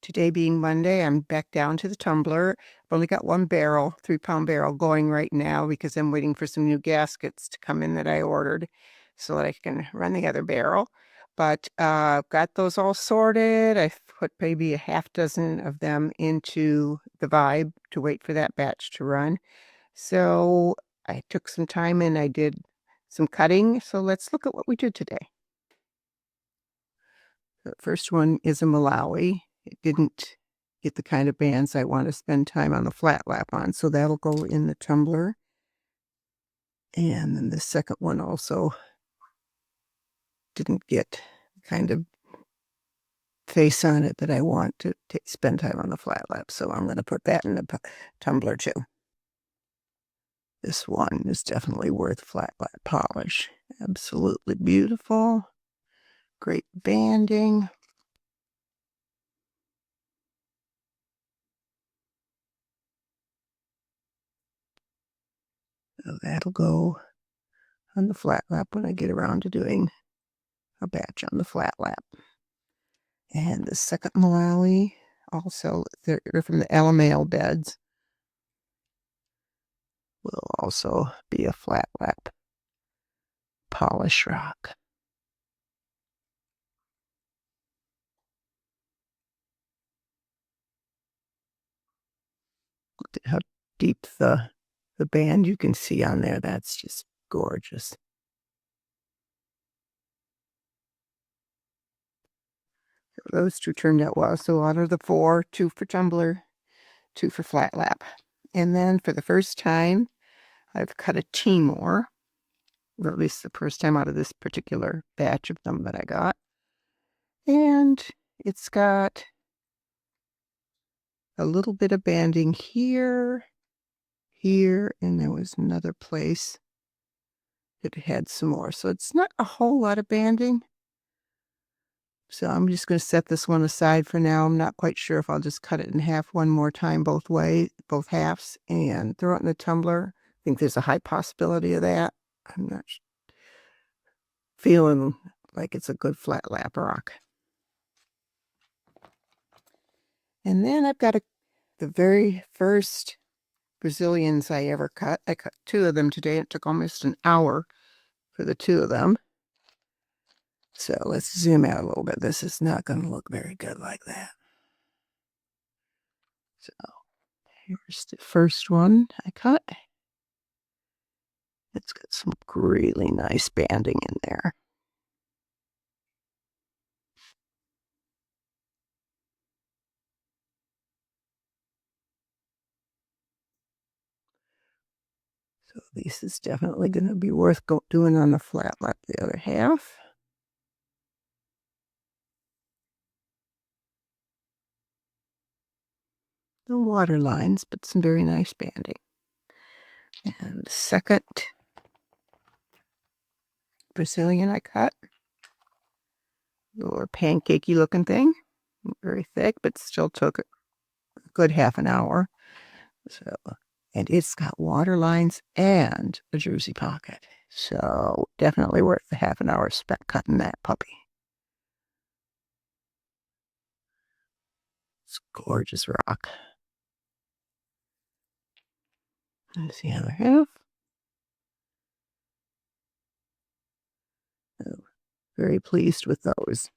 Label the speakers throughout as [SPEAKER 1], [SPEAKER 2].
[SPEAKER 1] Today being Monday, I'm back down to the tumbler. I've only got one barrel, 3-pound barrel going right now because I'm waiting for some new gaskets to come in that I ordered so that I can run the other barrel. But I've got those all sorted. I've put maybe a half dozen of them into the Vibe to wait for that batch to run. So I took some time and I did some cutting. So let's look at what we did today. The first one is a Malawi. It didn't get the kind of bands I want to spend time on the flat lap on, so that'll go in the tumbler. And then the second one also didn't get the kind of face on it that I want to spend time on the flat lap, so I'm going to put that in the tumbler too. This one is definitely worth flat lap polish. Absolutely beautiful. Great banding. So that'll go on the flat lap when I get around to doing a batch on the flat lap. And the second Malawi, also, they're from the Alamale beds, will also be a flat lap polish rock. Look at how deep the band you can see on there. That's just gorgeous. So those two turned out well. So out of the 4, 2 for tumbler, 2 for flat lap. And then for the first time, I've cut a Timor, or at least the first time out of this particular batch of them that I got. And it's got a little bit of banding here, and there was another place that had some more. So it's not a whole lot of banding. So I'm just going to set this one aside for now. I'm not quite sure if I'll just cut it in half one more time both halves, and throw it in the tumbler. I think there's a high possibility of that. I'm not feeling like it's a good flat lap rock. And then I've got the very first Brazilians I ever cut. I cut 2 of them today. It took almost an hour for the 2 of them. So let's zoom out a little bit. This is not going to look very good like that. So here's the first one I cut. It's got some really nice banding in there. So this is definitely going to be worth doing on the flat lap the other half. The water lines, but some very nice banding. And the second Brazilian I cut, little pancakey looking thing, very thick, but still took a good half an hour. So, and it's got water lines and a jersey pocket. So definitely worth the half an hour spent cutting that puppy. It's a gorgeous rock. There's the other half. Oh, very pleased with those.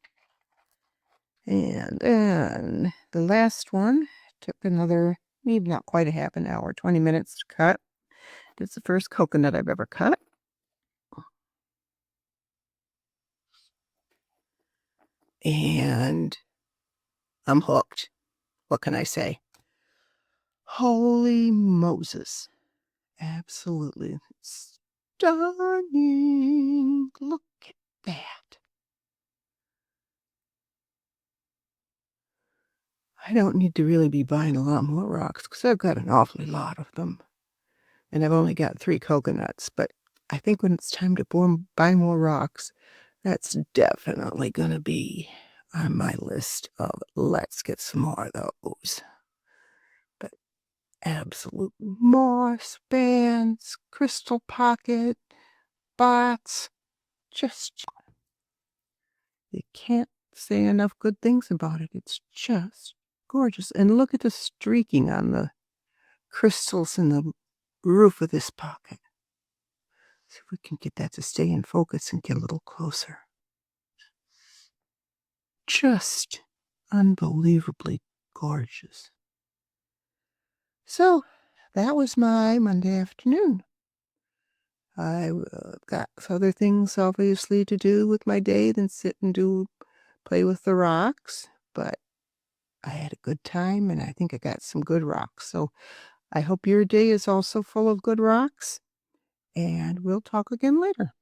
[SPEAKER 1] And then the last one took another, maybe not quite a half an hour, 20 minutes to cut. It's the first coconut I've ever cut. And I'm hooked. What can I say? Holy Moses. Absolutely stunning. Look at that. I don't need to really be buying a lot more rocks because I've got an awfully lot of them. And I've only got 3 coconuts. But I think when it's time to buy more rocks, that's definitely going to be on my list of let's get some more of those. But absolute moss bands, crystal pocket, bots, just you can't say enough good things about it. It's just gorgeous. And look at the streaking on the crystals in the roof of this pocket. See if we can get that to stay in focus and get a little closer. Just unbelievably gorgeous. So that was my Monday afternoon. I got other things obviously to do with my day than sit and play with the rocks, but I had a good time and I think I got some good rocks. So I hope your day is also full of good rocks, and we'll talk again later.